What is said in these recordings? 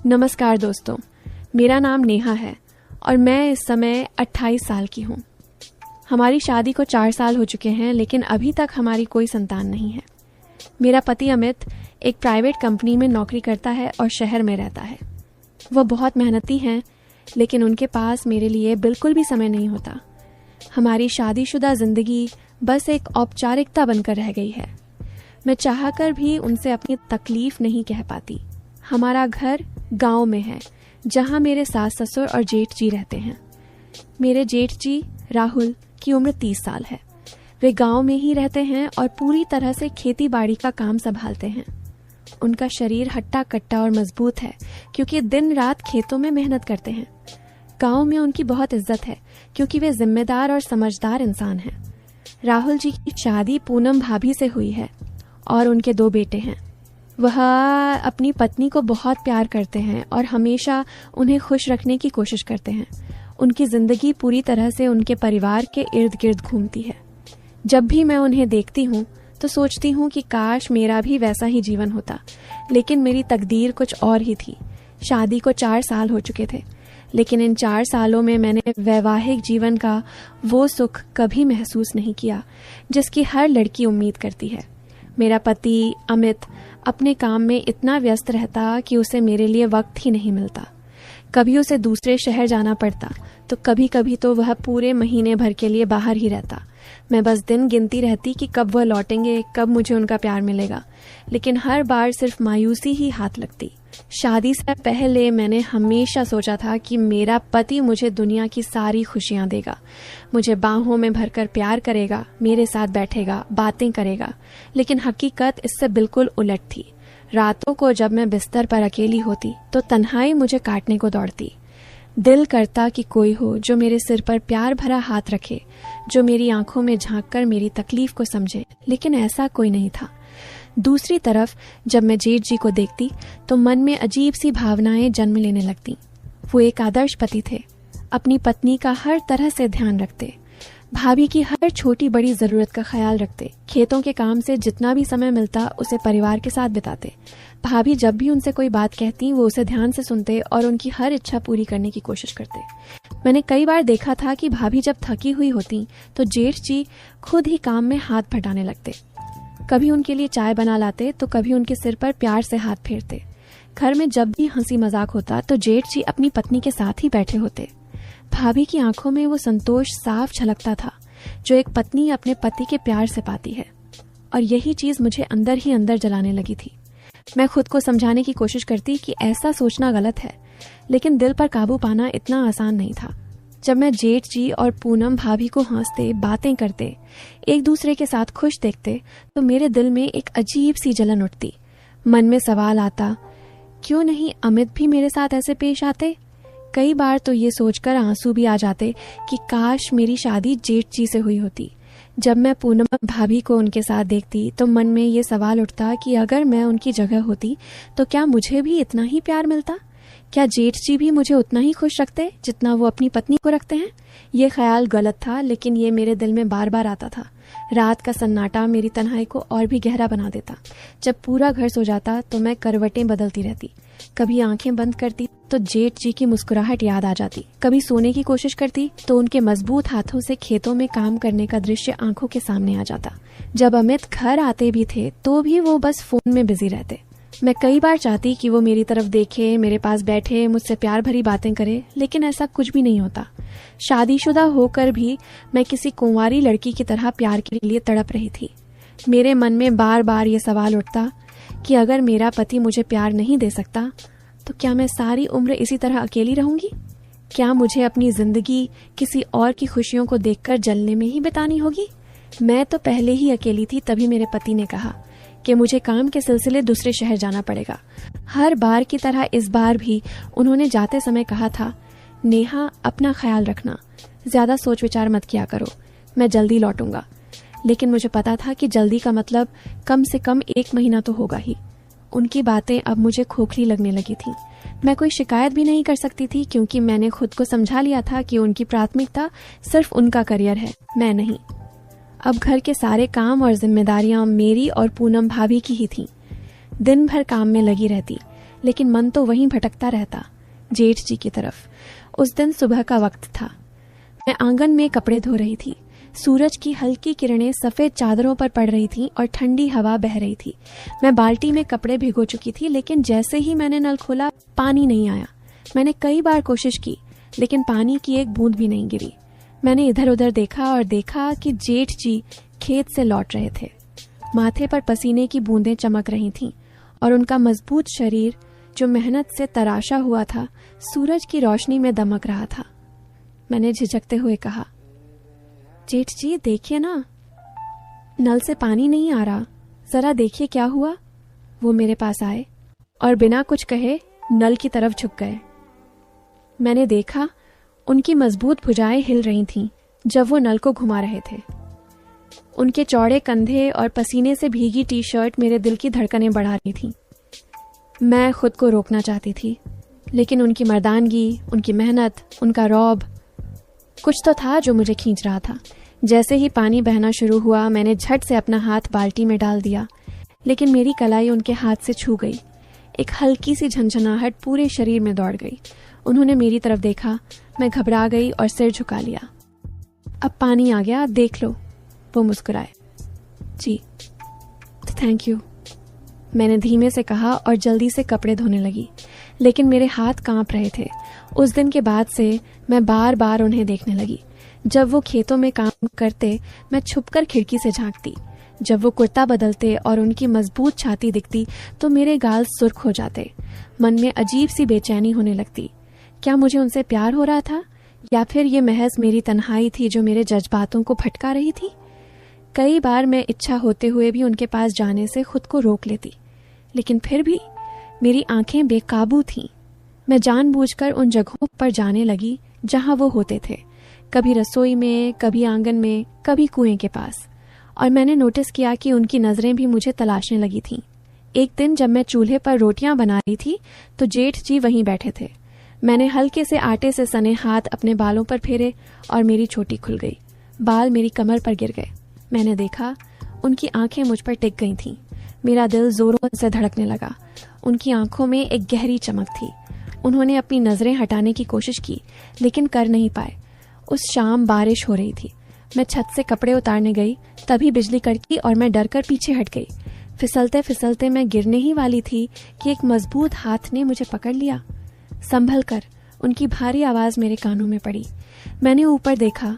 नमस्कार दोस्तों, मेरा नाम नेहा है और मैं इस समय 28 साल की हूँ। हमारी शादी को 4 साल हो चुके हैं, लेकिन अभी तक हमारी कोई संतान नहीं है। मेरा पति अमित एक प्राइवेट कंपनी में नौकरी करता है और शहर में रहता है। वो बहुत मेहनती हैं, लेकिन उनके पास मेरे लिए बिल्कुल भी समय नहीं होता। हमारी शादीशुदा जिंदगी बस एक औपचारिकता बनकर रह गई है। मैं चाहकर भी उनसे अपनी तकलीफ नहीं कह पाती। हमारा घर गांव में है, जहां मेरे सास ससुर और जेठ जी रहते हैं। मेरे जेठ जी राहुल की उम्र 30 साल है। वे गांव में ही रहते हैं और पूरी तरह से खेती बाड़ी का काम संभालते हैं। उनका शरीर हट्टा कट्टा और मजबूत है, क्योंकि दिन रात खेतों में मेहनत करते हैं। गांव में उनकी बहुत इज्जत है, क्योंकि वे जिम्मेदार और समझदार इंसान हैं। राहुल जी की शादी पूनम भाभी से हुई है और उनके 2 बेटे हैं। वह अपनी पत्नी को बहुत प्यार करते हैं और हमेशा उन्हें खुश रखने की कोशिश करते हैं। उनकी जिंदगी पूरी तरह से उनके परिवार के इर्द गिर्द घूमती है। जब भी मैं उन्हें देखती हूँ तो सोचती हूँ कि काश मेरा भी वैसा ही जीवन होता, लेकिन मेरी तकदीर कुछ और ही थी। शादी को 4 साल हो चुके थे, लेकिन इन 4 सालों में मैंने वैवाहिक जीवन का वो सुख कभी महसूस नहीं किया जिसकी हर लड़की उम्मीद करती है। मेरा पति अमित अपने काम में इतना व्यस्त रहता कि उसे मेरे लिए वक्त ही नहीं मिलता। कभी उसे दूसरे शहर जाना पड़ता, तो कभी कभी तो वह पूरे महीने भर के लिए बाहर ही रहता। मैं बस दिन गिनती रहती कि कब वह लौटेंगे, कब मुझे उनका प्यार मिलेगा, लेकिन हर बार सिर्फ मायूसी ही हाथ लगती। शादी से पहले मैंने हमेशा सोचा था कि मेरा पति मुझे दुनिया की सारी खुशियां देगा, मुझे बाहों में भरकर प्यार करेगा, मेरे साथ बैठेगा, बातें करेगा। लेकिन हकीकत इससे बिल्कुल उलट थी। रातों को जब मैं बिस्तर पर अकेली होती तो तन्हाई मुझे काटने को दौड़ती। दिल करता कि कोई हो जो मेरे सिर पर प्यार भरा हाथ रखे, जो मेरी आंखों में झांककर मेरी तकलीफ को समझे, लेकिन ऐसा कोई नहीं था। दूसरी तरफ जब मैं जेठ जी को देखती तो मन में अजीब सी भावनाएं जन्म लेने लगती। वो एक आदर्श पति थे, अपनी पत्नी का हर तरह से ध्यान रखते, भाभी की हर छोटी बड़ी जरूरत का ख्याल रखते, खेतों के काम से जितना भी समय मिलता उसे परिवार के साथ बिताते। भाभी जब भी उनसे कोई बात कहती वो उसे ध्यान से सुनते और उनकी हर इच्छा पूरी करने की कोशिश करते। मैंने कई बार देखा था कि भाभी जब थकी हुई होती तो जेठ जी खुद ही काम में हाथ बटाने लगते। कभी उनके लिए चाय बना लाते तो कभी उनके सिर पर प्यार से हाथ फेरते। घर में जब भी हंसी मजाक होता तो जेठ जी अपनी पत्नी के साथ ही बैठे होते। भाभी की आंखों में वो संतोष साफ झलकता था जो एक पत्नी अपने पति के प्यार से पाती है, और यही चीज मुझे अंदर ही अंदर जलाने लगी थी। मैं खुद को समझाने की कोशिश करती कि ऐसा सोचना गलत है, लेकिन दिल पर काबू पाना इतना आसान नहीं था। जब मैं जेठ जी और पूनम भाभी को हंसते, बातें करते, एक दूसरे के साथ खुश देखते तो मेरे दिल में एक अजीब सी जलन उठती। मन में सवाल आता, क्यों नहीं अमित भी मेरे साथ ऐसे पेश आते। कई बार तो ये सोचकर आंसू भी आ जाते कि काश मेरी शादी जेठ जी से हुई होती। जब मैं पूनम भाभी को उनके साथ देखती तो मन में ये सवाल उठता कि अगर मैं उनकी जगह होती तो क्या मुझे भी इतना ही प्यार मिलता? क्या जेठ जी भी मुझे उतना ही खुश रखते जितना वो अपनी पत्नी को रखते हैं? ये ख्याल गलत था, लेकिन ये मेरे दिल में बार बार आता था। रात का सन्नाटा मेरी तन्हाई को और भी गहरा बना देता। जब पूरा घर सो जाता तो मैं करवटें बदलती रहती। कभी आंखें बंद करती तो जेठ जी की मुस्कुराहट याद आ जाती। कभी सोने की कोशिश करती तो उनके मजबूत हाथों से खेतों में काम करने का दृश्य आंखों के सामने आ जाता। जब अमित घर आते भी थे तो भी वो बस फोन में बिजी रहते। मैं कई बार चाहती कि वो मेरी तरफ देखे, मेरे पास बैठे, मुझसे प्यार भरी बातें करे, लेकिन ऐसा कुछ भी नहीं होता। शादीशुदा होकर भी मैं किसी कुंवारी लड़की की तरह प्यार के लिए तड़प रही थी। मेरे मन में बार बार ये सवाल उठता कि अगर मेरा पति मुझे प्यार नहीं दे सकता तो क्या मैं सारी उम्र इसी तरह अकेली रहूंगी? क्या मुझे अपनी जिंदगी किसी और की खुशियों को देखकर जलने में ही बितानी होगी? मैं तो पहले ही अकेली थी, तभी मेरे पति ने कहा कि मुझे काम के सिलसिले दूसरे शहर जाना पड़ेगा। हर बार की तरह इस बार भी उन्होंने जाते समय कहा था, नेहा अपना ख्याल रखना, ज्यादा सोच विचार मत किया करो, मैं जल्दी लौटूंगा। लेकिन मुझे पता था कि जल्दी का मतलब कम से कम 1 महीना तो होगा ही। उनकी बातें अब मुझे खोखली लगने लगी थी। मैं कोई शिकायत भी नहीं कर सकती थी, क्योंकि मैंने खुद को समझा लिया था कि उनकी प्राथमिकता सिर्फ उनका करियर है, मैं नहीं। अब घर के सारे काम और जिम्मेदारियां मेरी और पूनम भाभी की ही थीं। दिन भर काम में लगी रहती, लेकिन मन तो वहीं भटकता रहता, जेठ जी की तरफ। उस दिन सुबह का वक्त था। मैं आंगन में कपड़े धो रही थी। सूरज की हल्की किरणें सफ़ेद चादरों पर पड़ रही थीं और ठंडी हवा बह रही थी। मैं बाल्टी में कपड़े भिगो चुकी थी, लेकिन जैसे ही मैंने नल खोला, पानी नहीं आया। मैंने कई बार कोशिश की, लेकिन पानी की एक बूंद भी नहीं गिरी। मैंने इधर उधर देखा और देखा कि जेठ जी खेत से लौट रहे थे। माथे पर पसीने की बूंदें चमक रही थीं और उनका मजबूत शरीर, जो मेहनत से तराशा हुआ था, सूरज की रोशनी में दमक रहा था। मैंने झिझकते हुए कहा, जेठ जी देखिए ना, नल से पानी नहीं आ रहा, जरा देखिए क्या हुआ। वो मेरे पास आए और बिना कुछ कहे नल की तरफ झुक गए। मैंने देखा उनकी मजबूत भुजाएं हिल रही थीं जब वो नल को घुमा रहे थे। उनके चौड़े कंधे और पसीने से भीगी टी शर्ट मेरे दिल की धड़कनें बढ़ा रही थीं। मैं खुद को रोकना चाहती थी, लेकिन उनकी मर्दानगी, उनकी मेहनत, उनका रौब, कुछ तो था जो मुझे खींच रहा था। जैसे ही पानी बहना शुरू हुआ, मैंने झट से अपना हाथ बाल्टी में डाल दिया, लेकिन मेरी कलाई उनके हाथ से छू गई। एक हल्की सी झंझनाहट पूरे शरीर में दौड़ गई। उन्होंने मेरी तरफ देखा, मैं घबरा गई और सिर झुका लिया। अब पानी आ गया, देख लो, वो मुस्कुराए। जी, थैंक यू, मैंने धीमे से कहा और जल्दी से कपड़े धोने लगी, लेकिन मेरे हाथ कांप रहे थे। उस दिन के बाद से मैं बार बार उन्हें देखने लगी। जब वो खेतों में काम करते, मैं छुपकर खिड़की से झांकती। जब वो कुर्ता बदलते और उनकी मजबूत छाती दिखती, तो मेरे गाल सुर्ख हो जाते। मन में अजीब सी बेचैनी होने लगती। क्या मुझे उनसे प्यार हो रहा था, या फिर ये महज मेरी तन्हाई थी जो मेरे जज्बातों को भटका रही थी? कई बार मैं इच्छा होते हुए भी उनके पास जाने से खुद को रोक लेती, लेकिन फिर भी मेरी आंखें बेकाबू थीं। मैं जानबूझकर उन जगहों पर जाने लगी जहां वो होते थे, कभी रसोई में, कभी आंगन में, कभी कुएं के पास। और मैंने नोटिस किया कि उनकी नजरें भी मुझे तलाशने लगी थीं। एक दिन जब मैं चूल्हे पर रोटियां बना रही थी, तो जेठ जी वहीं बैठे थे। मैंने हल्के से आटे से सने हाथ अपने बालों पर फेरे और मेरी चोटी खुल गई। बाल मेरी कमर पर गिर गए। मैंने देखा उनकी आंखें मुझ पर टिक गई थीं। मेरा दिल जोरों से धड़कने लगा। उनकी आंखों में एक गहरी चमक थी। उन्होंने अपनी नजरें हटाने की कोशिश की, लेकिन कर नहीं पाए। उस शाम बारिश हो रही थी। मैं छत से कपड़े उतारने गई, तभी बिजली कड़की और मैं डरकर पीछे हट गई। फिसलते फिसलते मैं गिरने ही वाली थी कि एक मजबूत हाथ ने मुझे पकड़ लिया। संभल कर, उनकी भारी आवाज मेरे कानों में पड़ी। मैंने ऊपर देखा,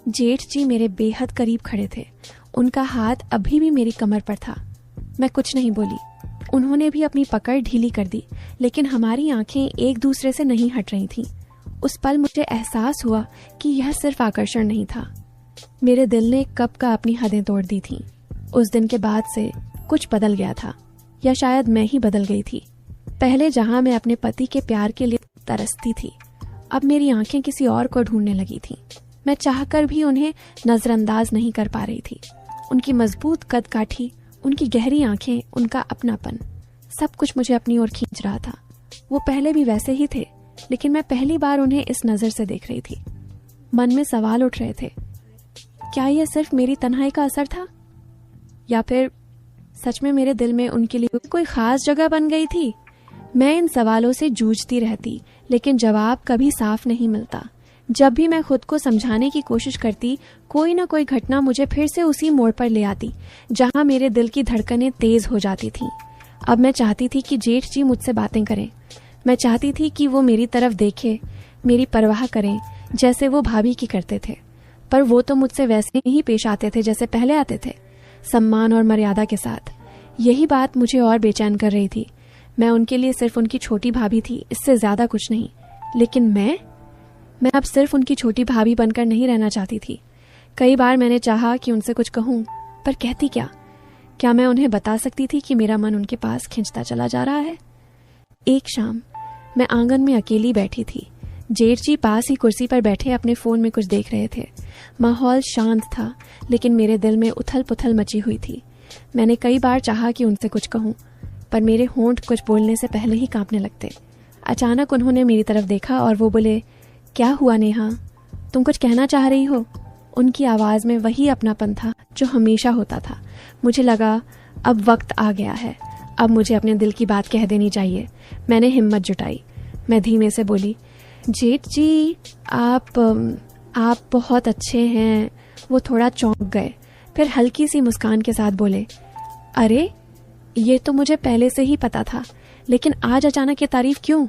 जेठ जी मेरे बेहद करीब खड़े थे। उनका हाथ अभी भी मेरी कमर पर था। मैं कुछ नहीं बोली। उन्होंने भी अपनी पकड़ ढीली कर दी, लेकिन हमारी आंखें एक दूसरे से नहीं हट रही थीं। उस पल मुझे एहसास हुआ कि यह सिर्फ आकर्षण नहीं था। मेरे दिल ने कब का अपनी हदें तोड़ दी थीं। उस दिन के बाद से कुछ बदल गया था, या शायद मैं ही बदल गई थी। पहले जहां मैं अपने पति के प्यार के लिए तरसती थी, अब मेरी आंखें किसी और को ढूंढने लगी थीं। मैं चाहकर भी उन्हें नजरअंदाज नहीं कर पा रही थी। उनकी मजबूत कदकाठी, उनकी गहरी आंखें, उनका अपनापन, सब कुछ मुझे अपनी ओर खींच रहा था। वो पहले भी वैसे ही थे, लेकिन मैं पहली बार उन्हें इस नजर से देख रही थी। मन में सवाल उठ रहे थे, क्या यह सिर्फ मेरी तन्हाई का असर था, या फिर सच में मेरे दिल में उनके लिए कोई खास जगह बन गई थी? मैं इन सवालों से जूझती रहती, लेकिन जवाब कभी साफ नहीं मिलता। जब भी मैं खुद को समझाने की कोशिश करती, कोई ना कोई घटना मुझे फिर से उसी मोड़ पर ले आती जहां मेरे दिल की धड़कनें तेज हो जाती थीं। अब मैं चाहती थी कि जेठ जी मुझसे बातें करें। मैं चाहती थी कि वो मेरी तरफ देखें, मेरी परवाह करें, जैसे वो भाभी की करते थे। पर वो तो मुझसे वैसे ही पेश आते थे जैसे पहले आते थे, सम्मान और मर्यादा के साथ। यही बात मुझे और बेचैन कर रही थी। मैं उनके लिए सिर्फ उनकी छोटी भाभी थी, इससे ज्यादा कुछ नहीं। लेकिन मैं अब सिर्फ उनकी छोटी भाभी बनकर नहीं रहना चाहती थी। कई बार मैंने चाहा कि उनसे कुछ कहूं, पर कहती क्या? क्या मैं उन्हें बता सकती थी कि मेरा मन उनके पास खिंचता चला जा रहा है? एक शाम मैं आंगन में अकेली बैठी थी। जेठ जी पास ही कुर्सी पर बैठे अपने फोन में कुछ देख रहे थे। माहौल शांत था, लेकिन मेरे दिल में उथल पुथल मची हुई थी। मैंने कई बार चाहा कि उनसे कुछ कहूं, पर मेरे होंठ कुछ बोलने से पहले ही कांपने लगते। अचानक उन्होंने मेरी तरफ देखा और वो बोले, क्या हुआ नेहा, तुम कुछ कहना चाह रही हो? उनकी आवाज में वही अपनापन था जो हमेशा होता था। मुझे लगा अब वक्त आ गया है, अब मुझे अपने दिल की बात कह देनी चाहिए। मैंने हिम्मत जुटाई। मैं धीमे से बोली, जेठ जी आप बहुत अच्छे हैं। वो थोड़ा चौंक गए, फिर हल्की सी मुस्कान के साथ बोले, अरे ये तो मुझे पहले से ही पता था, लेकिन आज अचानक ये तारीफ क्यों?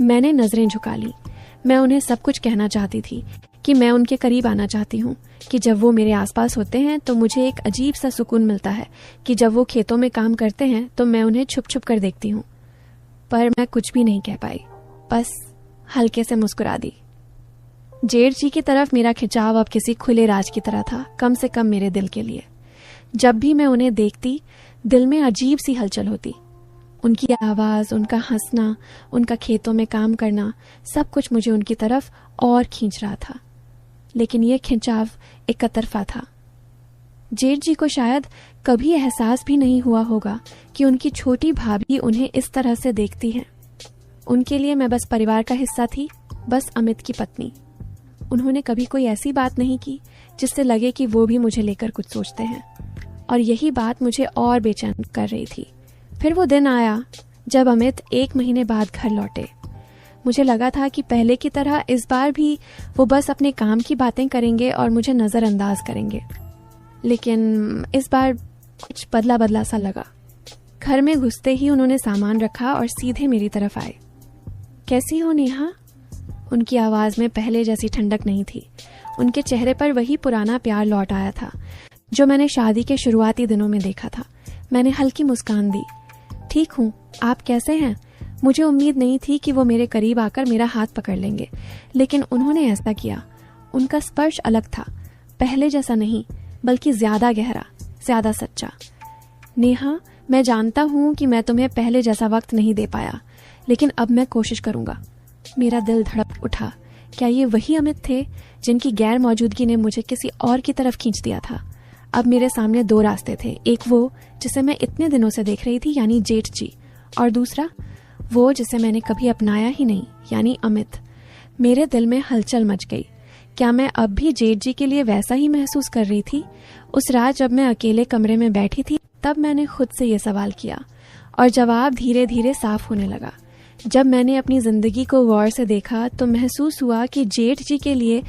मैंने नजरें झुका ली। मैं उन्हें सब कुछ कहना चाहती थी कि मैं उनके करीब आना चाहती हूँ, कि जब वो मेरे आसपास होते हैं तो मुझे एक अजीब सा सुकून मिलता है, कि जब वो खेतों में काम करते हैं तो मैं उन्हें छुप छुप कर देखती हूँ। पर मैं कुछ भी नहीं कह पाई, बस हल्के से मुस्कुरा दी। जेठ जी की तरफ मेरा खिंचाव अब किसी खुले राज की तरह था, कम से कम मेरे दिल के लिए। जब भी मैं उन्हें देखती, दिल में अजीब सी हलचल होती। उनकी आवाज़, उनका हंसना, उनका खेतों में काम करना, सब कुछ मुझे उनकी तरफ और खींच रहा था। लेकिन यह खिंचाव एक तरफा था। जेठ जी को शायद कभी एहसास भी नहीं हुआ होगा कि उनकी छोटी भाभी उन्हें इस तरह से देखती है। उनके लिए मैं बस परिवार का हिस्सा थी, बस अमित की पत्नी। उन्होंने कभी कोई ऐसी बात नहीं की जिससे लगे कि वो भी मुझे लेकर कुछ सोचते हैं, और यही बात मुझे और बेचैन कर रही थी। फिर वो दिन आया जब अमित 1 महीने बाद घर लौटे। मुझे लगा था कि पहले की तरह इस बार भी वो बस अपने काम की बातें करेंगे और मुझे नज़रअंदाज करेंगे, लेकिन इस बार कुछ बदला बदला सा लगा। घर में घुसते ही उन्होंने सामान रखा और सीधे मेरी तरफ आए। कैसी हो नेहा? उनकी आवाज़ में पहले जैसी ठंडक नहीं थी। उनके चेहरे पर वही पुराना प्यार लौट आया था जो मैंने शादी के शुरुआती दिनों में देखा था। मैंने हल्की मुस्कान दी। ठीक हूँ, आप कैसे हैं? मुझे उम्मीद नहीं थी कि वो मेरे करीब आकर मेरा हाथ पकड़ लेंगे, लेकिन उन्होंने ऐसा किया। उनका स्पर्श अलग था, पहले जैसा नहीं, बल्कि ज्यादा गहरा, ज्यादा सच्चा। नेहा, मैं जानता हूँ कि मैं तुम्हें पहले जैसा वक्त नहीं दे पाया, लेकिन अब मैं कोशिश करूंगा। मेरा दिल धड़क उठा। क्या ये वही अमित थे जिनकी गैर मौजूदगी ने मुझे किसी और की तरफ खींच दिया था? अब मेरे सामने 2 रास्ते थे, एक वो जिसे मैं इतने दिनों से देख रही थी, यानी जेठ जी, और दूसरा वो जिसे मैंने कभी अपनाया ही नहीं, यानी अमित। मेरे दिल में हलचल मच गई। क्या मैं अब भी जेठ जी के लिए वैसा ही महसूस कर रही थी? उस रात जब मैं अकेले कमरे में बैठी थी, तब मैंने खुद से ये सवाल किया, और जवाब धीरे धीरे साफ होने लगा। जब मैंने अपनी जिंदगी को गौर से देखा तो महसूस हुआ कि जेठ जी के लिए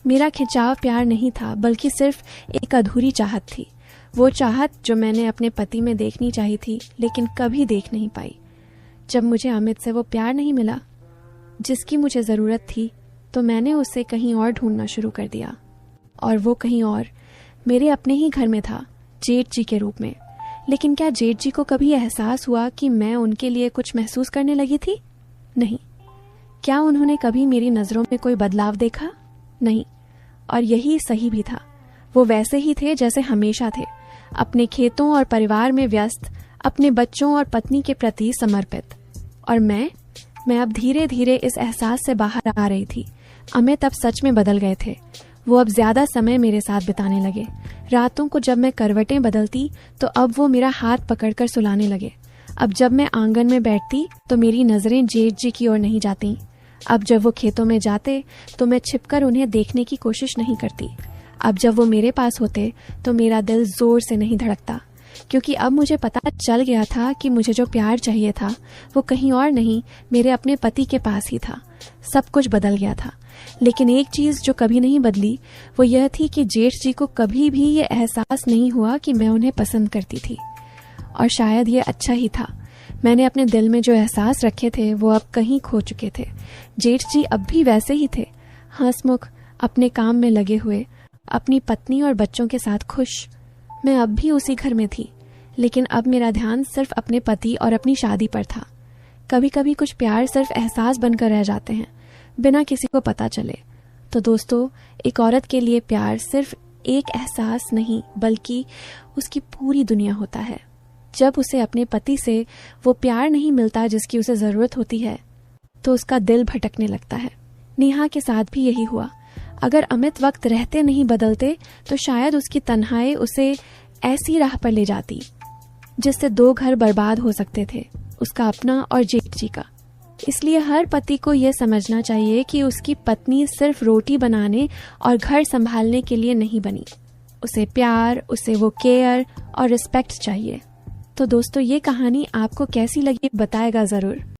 मेरा खिंचाव प्यार नहीं था, बल्कि सिर्फ एक अधूरी चाहत थी। वो चाहत जो मैंने अपने पति में देखनी चाहिए थी, लेकिन कभी देख नहीं पाई। जब मुझे अमित से वो प्यार नहीं मिला जिसकी मुझे ज़रूरत थी, तो मैंने उसे कहीं और ढूंढना शुरू कर दिया, और वो कहीं और मेरे अपने ही घर में था, जेठ जी के रूप में। लेकिन क्या जेठ जी को कभी एहसास हुआ कि मैं उनके लिए कुछ महसूस करने लगी थी? नहीं। क्या उन्होंने कभी मेरी नज़रों में कोई बदलाव देखा? नहीं। और यही सही भी था। वो वैसे ही थे जैसे हमेशा थे, अपने खेतों और परिवार में व्यस्त, अपने बच्चों और पत्नी के प्रति समर्पित। और मैं अब धीरे धीरे इस एहसास से बाहर आ रही थी। अमित अब सच में बदल गए थे। वो अब ज्यादा समय मेरे साथ बिताने लगे। रातों को जब मैं करवटें बदलती तो अब वो मेरा हाथ पकड़कर सुलाने लगे। अब जब मैं आंगन में बैठती तो मेरी नजरें जेठ जी की ओर नहीं जाती। अब जब वो खेतों में जाते तो मैं छिपकर उन्हें देखने की कोशिश नहीं करती। अब जब वो मेरे पास होते तो मेरा दिल जोर से नहीं धड़कता, क्योंकि अब मुझे पता चल गया था कि मुझे जो प्यार चाहिए था वो कहीं और नहीं, मेरे अपने पति के पास ही था। सब कुछ बदल गया था, लेकिन एक चीज जो कभी नहीं बदली वो यह थी कि जेठ जी को कभी भी ये एहसास नहीं हुआ कि मैं उन्हें पसंद करती थी। और शायद ये अच्छा ही था। मैंने अपने दिल में जो एहसास रखे थे वो अब कहीं खो चुके थे। जेठ जी अब भी वैसे ही थे, हंसमुख, अपने काम में लगे हुए, अपनी पत्नी और बच्चों के साथ खुश। मैं अब भी उसी घर में थी, लेकिन अब मेरा ध्यान सिर्फ अपने पति और अपनी शादी पर था। कभी कभी कुछ प्यार सिर्फ एहसास बनकर रह जाते हैं, बिना किसी को पता चले। तो दोस्तों, एक औरत के लिए प्यार सिर्फ एक एहसास नहीं, बल्कि उसकी पूरी दुनिया होता है। जब उसे अपने पति से वो प्यार नहीं मिलता जिसकी उसे जरूरत होती है, तो उसका दिल भटकने लगता है। नेहा के साथ भी यही हुआ। अगर अमित वक्त रहते नहीं बदलते तो शायद उसकी तन्हाई उसे ऐसी राह पर ले जाती जिससे 2 घर बर्बाद हो सकते थे, उसका अपना और जेठ जी का। इसलिए हर पति को यह समझना चाहिए कि उसकी पत्नी सिर्फ रोटी बनाने और घर संभालने के लिए नहीं बनी। उसे प्यार, उसे वो केयर और रिस्पेक्ट चाहिए। तो दोस्तों ये कहानी आपको कैसी लगी बताएगा ज़रूर।